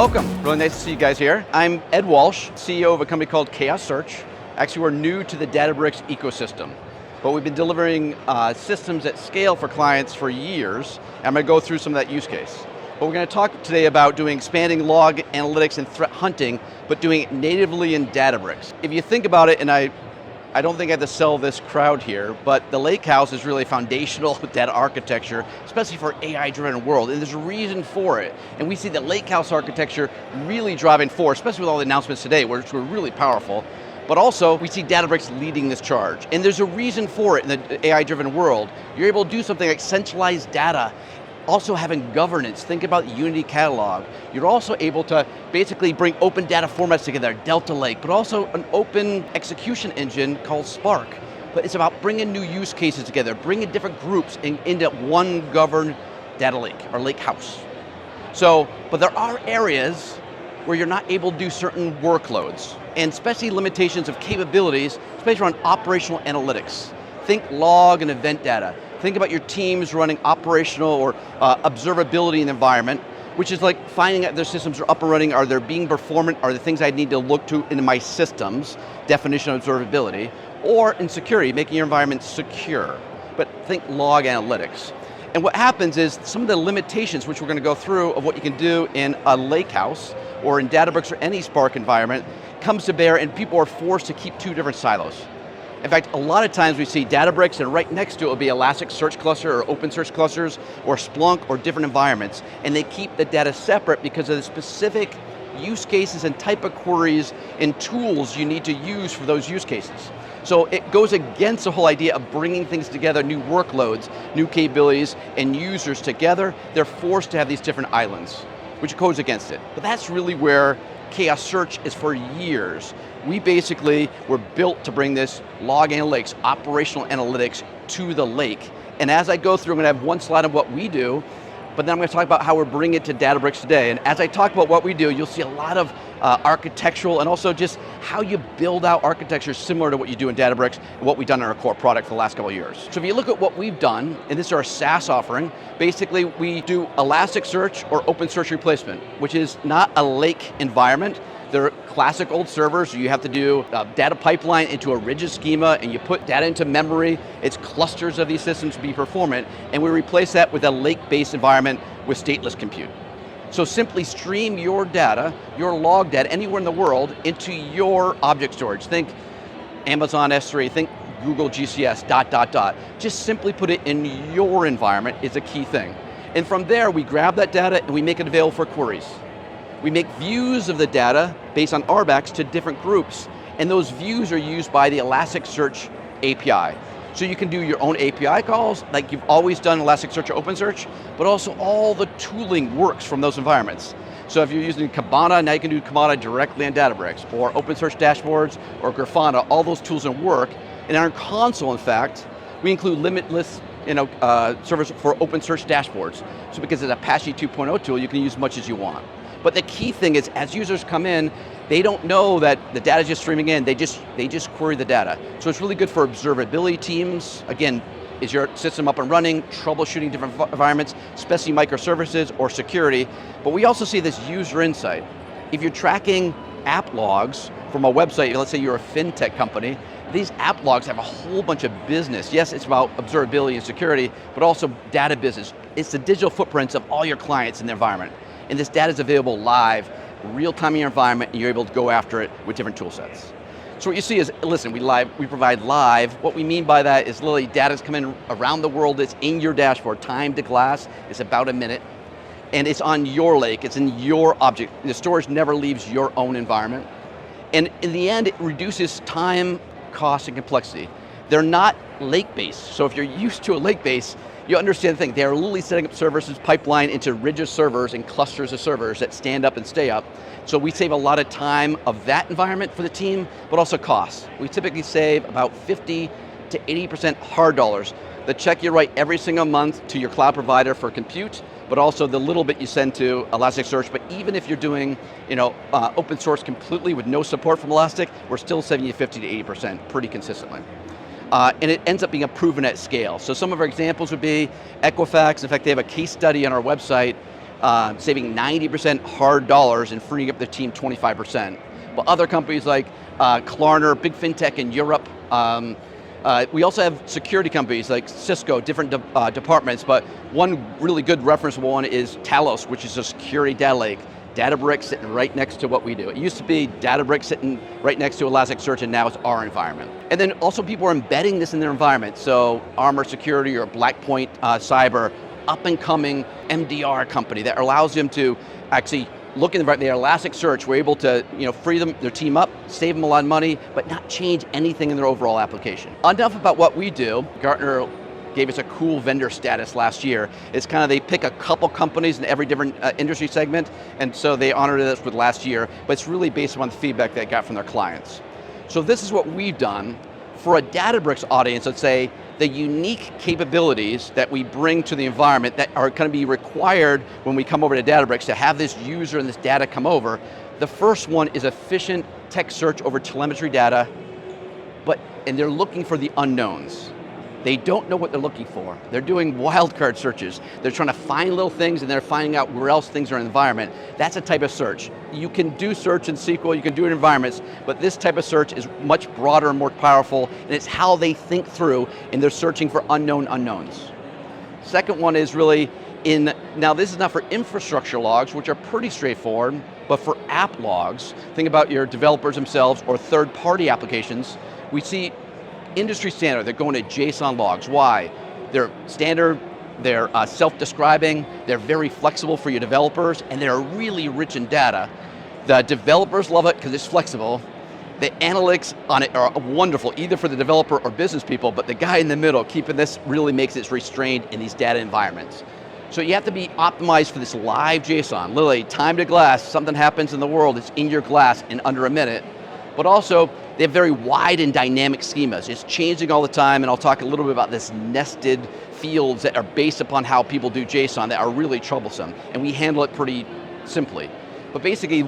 Welcome, really nice to see you guys here. I'm Ed Walsh, CEO of a company called ChaosSearch. Actually, we're new to the Databricks ecosystem, but we've been delivering systems at scale for clients for years, and I'm going to go through some of that use case. But we're going to talk today about doing expanding log analytics and threat hunting, but doing it natively in Databricks. If you think about it, and I don't think I have to sell this crowd here, but the lakehouse is really foundational data architecture, especially for AI-driven world, and there's a reason for it. And we see the lakehouse architecture really driving forward, especially with all the announcements today, which were really powerful. But also, we see Databricks leading this charge. And there's a reason for it in the AI-driven world. You're able to do something like centralized data, also having governance. Think about the Unity catalog. You're also able to basically bring open data formats together, Delta Lake, but also an open execution engine called Spark. But it's about bringing new use cases together, bringing different groups into one governed data lake, or lake house. So, but there are areas where you're not able to do certain workloads, and especially limitations of capabilities, especially around operational analytics. Think log and event data. Think about your teams running operational or observability in the environment, which is like finding out their systems are up and running, are they being performant, are the things I need to look to in my systems, definition of observability, or in security, making your environment secure. But think log analytics. And what happens is some of the limitations, which we're going to go through, of what you can do in a lakehouse or in Databricks or any Spark environment comes to bear, and people are forced to keep two different silos. In fact, a lot of times we see Databricks and right next to it will be Elasticsearch cluster or OpenSearch clusters or Splunk or different environments, and they keep the data separate because of the specific use cases and type of queries and tools you need to use for those use cases. So it goes against the whole idea of bringing things together, new workloads, new capabilities, and users together. They're forced to have these different islands, which goes against it. But that's really where ChaosSearch is for years. We basically were built to bring this log analytics, operational analytics to the lake. And as I go through, I'm going to have one slide of what we do, but then I'm going to talk about how we're bringing it to Databricks today. And as I talk about what we do, you'll see a lot of architectural and also just how you build out architecture similar to what you do in Databricks and what we've done in our core product for the last couple of years. So if you look at what we've done, and this is our SaaS offering, basically we do Elasticsearch or OpenSearch replacement, which is not a lake environment. They're classic old servers. You have to do a data pipeline into a rigid schema, and you put data into memory. It's clusters of these systems to be performant, and we replace that with a lake-based environment with stateless compute. So simply stream your data, your log data, anywhere in the world into your object storage. Think Amazon S3, think Google GCS, ... Just simply put it in your environment is a key thing. And from there, we grab that data and we make it available for queries. We make views of the data based on RBACs to different groups, and those views are used by the Elasticsearch API. So you can do your own API calls, like you've always done Elasticsearch or OpenSearch, but also all the tooling works from those environments. So if you're using Kibana, now you can do Kibana directly on Databricks, or OpenSearch dashboards, or Grafana, all those tools will work. And in our console, in fact, we include limitless servers for OpenSearch dashboards. So because it's an Apache 2.0 tool, you can use as much as you want. But the key thing is, as users come in, they don't know that the data is just streaming in, they just query the data. So it's really good for observability teams. Again, is your system up and running, troubleshooting different environments, especially microservices or security. But we also see this user insight. If you're tracking app logs from a website, let's say you're a fintech company, these app logs have a whole bunch of business. Yes, it's about observability and security, but also data business. It's the digital footprints of all your clients in the environment. And this data is available live, real time in your environment, and you're able to go after it with different tool sets. So what you see is, listen, we provide live. What we mean by that is literally data's coming around the world, it's in your dashboard, time to glass, it's about a minute, and it's on your lake, it's in your object. The storage never leaves your own environment. And in the end, it reduces time, cost, and complexity. They're not lake-based, so if you're used to a lake-based, you understand the thing, they're literally setting up services pipeline into rigid servers and clusters of servers that stand up and stay up. So we save a lot of time of that environment for the team, but also costs. We typically save about 50 to 80% hard dollars. The check you write every single month to your cloud provider for compute, but also the little bit you send to Elasticsearch. But even if you're doing open source completely with no support from Elastic, we're still saving you 50 to 80% pretty consistently. And it ends up being proven at scale. So some of our examples would be Equifax. In fact, they have a case study on our website saving 90% hard dollars and freeing up their team 25%. But other companies like Klarna, big fintech in Europe, we also have security companies like Cisco, different departments, but one really good referenceable one is Talos, which is a security data lake. Databricks sitting right next to what we do. It used to be Databricks sitting right next to Elasticsearch, and now it's our environment. And then also people are embedding this in their environment. So Armor Security or Blackpoint Cyber, up and coming MDR company that allows them to actually look in their Elasticsearch. We're able to free their team up, save them a lot of money, but not change anything in their overall application. Enough about what we do. Gartner gave us a cool vendor status last year. It's kind of, they pick a couple companies in every different industry segment, and so they honored us with last year, but it's really based on the feedback they got from their clients. So this is what we've done for a Databricks audience. Let's say the unique capabilities that we bring to the environment that are going to be required when we come over to Databricks to have this user and this data come over. The first one is efficient text search over telemetry data, and they're looking for the unknowns. They don't know what they're looking for. They're doing wildcard searches. They're trying to find little things and they're finding out where else things are in the environment. That's a type of search. You can do search in SQL, you can do it in environments, but this type of search is much broader and more powerful, and it's how they think through, and they're searching for unknown unknowns. Second one is really now this is not for infrastructure logs, which are pretty straightforward, but for app logs, think about your developers themselves or third-party applications. We see industry standard, they're going to JSON logs. Why? They're standard, they're self-describing, they're very flexible for your developers, and they're really rich in data. The developers love it because it's flexible. The analytics on it are wonderful, either for the developer or business people, but the guy in the middle keeping this really makes it restrained in these data environments. So you have to be optimized for this live JSON, literally time to glass, something happens in the world, it's in your glass in under a minute. But also, they have very wide and dynamic schemas. It's changing all the time, and I'll talk a little bit about this nested fields that are based upon how people do JSON that are really troublesome, and we handle it pretty simply. But basically,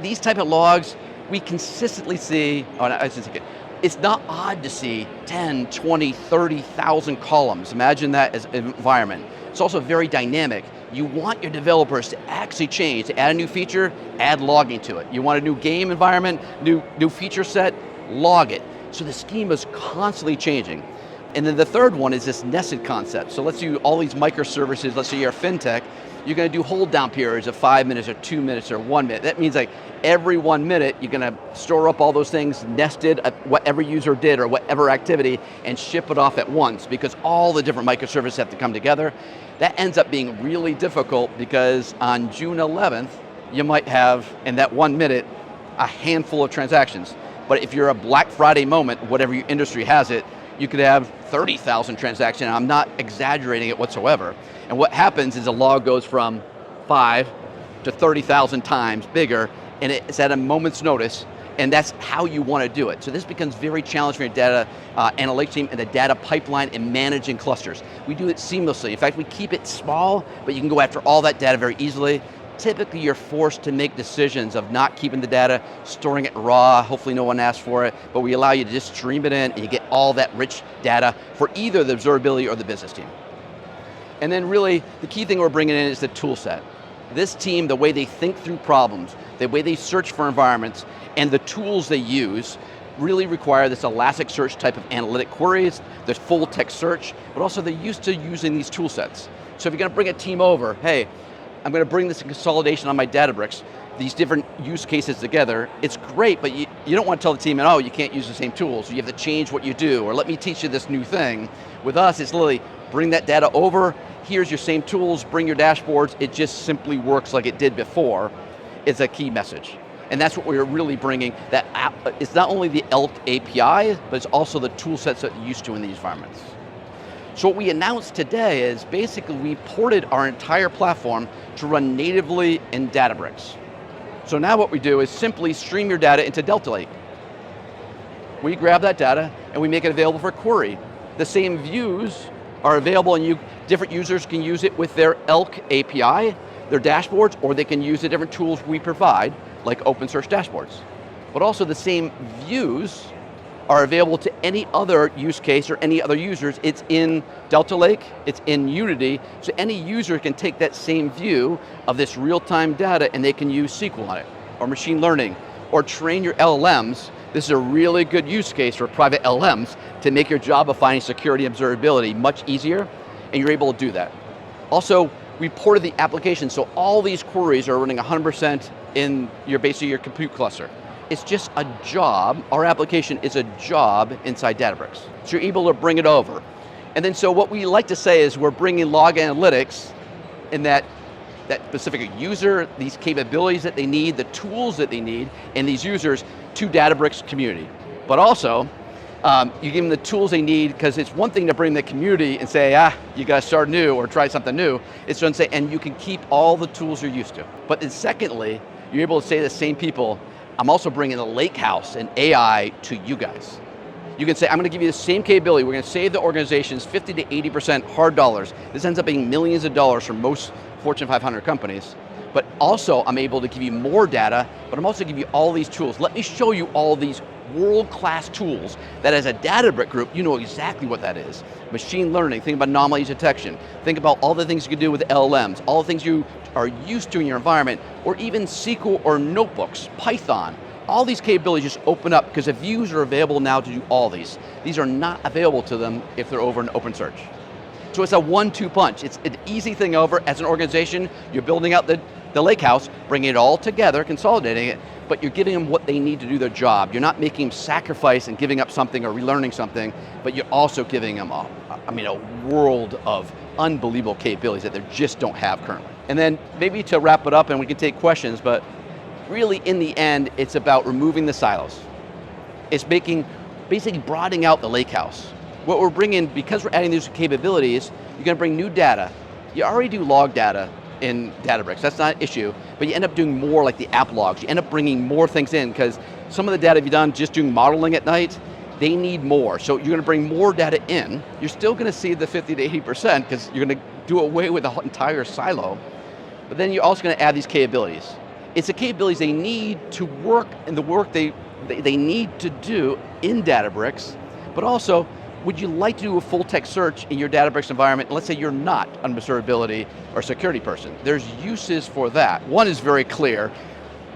these type of logs, we consistently see, it's not odd to see 10, 20, 30,000 columns. Imagine that as an environment. It's also very dynamic. You want your developers to actually change, to add a new feature, add logging to it. You want a new game environment, new feature set, log it. So the schema is constantly changing. And then the third one is this nested concept. So let's do all these microservices, let's say you're a fintech, you're going to do hold down periods of 5 minutes or 2 minutes or 1 minute. That means like every 1 minute, you're going to store up all those things nested at whatever user did or whatever activity and ship it off at once, because all the different microservices have to come together. That ends up being really difficult because on June 11th, you might have, in that 1 minute, a handful of transactions. But if you're a Black Friday moment, whatever your industry has it, you could have 30,000 transactions, and I'm not exaggerating it whatsoever. And what happens is a log goes from 5 to 30,000 times bigger, and it's at a moment's notice, and that's how you want to do it. So this becomes very challenging for your data analytics team and the data pipeline and managing clusters. We do it seamlessly. In fact, we keep it small, but you can go after all that data very easily. Typically, you're forced to make decisions of not keeping the data, storing it raw, hopefully no one asks for it, but we allow you to just stream it in and you get all that rich data for either the observability or the business team. And then really, the key thing we're bringing in is the tool set. This team, the way they think through problems, the way they search for environments, and the tools they use really require this Elasticsearch type of analytic queries, the full text search, but also they're used to using these tool sets. So if you're going to bring a team over, hey, I'm going to bring this consolidation on my Databricks, these different use cases together, it's great, but you don't want to tell the team, oh, you can't use the same tools, you have to change what you do, or let me teach you this new thing. With us, it's literally, bring that data over, here's your same tools, bring your dashboards, it just simply works like it did before, is a key message. And that's what we're really bringing, that it's not only the ELK API, but it's also the tool sets that you're used to in these environments. So what we announced today is basically we ported our entire platform to run natively in Databricks. So now what we do is simply stream your data into Delta Lake. We grab that data and we make it available for query. The same views are available and different users can use it with their ELK API, their dashboards, or they can use the different tools we provide, like open source dashboards. But also the same views are available to any other use case or any other users. It's in Delta Lake, it's in Unity, so any user can take that same view of this real-time data and they can use SQL on it, or machine learning, or train your LLMs. This is a really good use case for private LLMs to make your job of finding security and observability much easier, and you're able to do that. Also, we ported the application, so all these queries are running 100% in basically your compute cluster. It's just a job. Our application is a job inside Databricks. So you're able to bring it over. And then so what we like to say is we're bringing log analytics in that specific user, these capabilities that they need, the tools that they need, and these users to Databricks community. But also, you give them the tools they need, because it's one thing to bring the community and say, you got to start new or try something new. It's going to say, and you can keep all the tools you're used to. But then secondly, you're able to say to the same people, I'm also bringing the lakehouse and AI to you guys. You can say, I'm going to give you the same capability. We're going to save the organizations 50 to 80% hard dollars. This ends up being millions of dollars for most Fortune 500 companies. But also, I'm able to give you more data, but I'm also going to give you all these tools. Let me show you all these world-class tools that as a Databricks group, you know exactly what that is. Machine learning, think about anomaly detection, think about all the things you can do with LLMs, all the things you are used to in your environment, or even SQL or notebooks, Python. All these capabilities just open up because the views are available now to do all these. These are not available to them if they're over in OpenSearch. So it's a 1-2 punch. It's an easy thing over. As an organization, you're building out the lakehouse, bringing it all together, consolidating it, but you're giving them what they need to do their job. You're not making them sacrifice and giving up something or relearning something, but you're also giving them a world of unbelievable capabilities that they just don't have currently. And then maybe to wrap it up, and we can take questions, but really in the end, it's about removing the silos. It's basically broadening out the lakehouse. What we're bringing, because we're adding these capabilities, you're going to bring new data. You already do log data in Databricks, that's not an issue, but you end up doing more like the app logs. You end up bringing more things in, because some of the data you've done just doing modeling at night, they need more. So you're going to bring more data in. You're still going to see the 50 to 80%, because you're going to do away with the entire silo, but then you're also going to add these capabilities. It's the capabilities they need to work and the work they need to do in Databricks, but also, would you like to do a full text search in your Databricks environment? Let's say you're not an observability or security person. There's uses for that. One is very clear.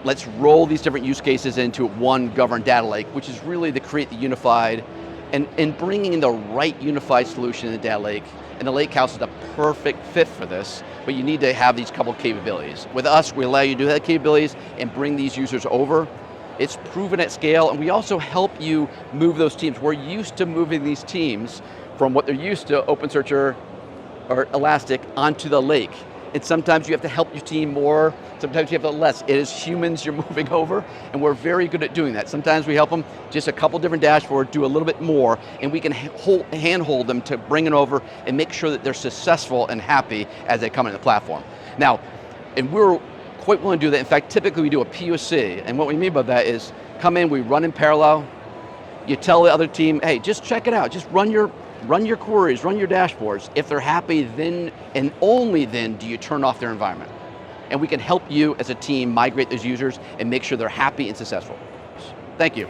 Let's roll these different use cases into one governed data lake, which is really to create the unified, and bringing in the right unified solution in the data lake. And the lakehouse is the perfect fit for this, but you need to have these couple capabilities. With us, we allow you to do that capabilities and bring these users over. It's proven at scale, and we also help you move those teams. We're used to moving these teams from what they're used to, OpenSearch or Elastic, onto the lake. And sometimes you have to help your team more, sometimes you have to less. It is humans you're moving over, and we're very good at doing that. Sometimes we help them just a couple different dashboards, do a little bit more, and we can handhold them to bring it over and make sure that they're successful and happy as they come into the platform. Now, and we're quite willing to do that. In fact, typically we do a POC, and what we mean by that is, come in, we run in parallel, you tell the other team, hey, just check it out, just run your queries, run your dashboards. If they're happy, then and only then do you turn off their environment. And we can help you as a team migrate those users and make sure they're happy and successful. Thank you.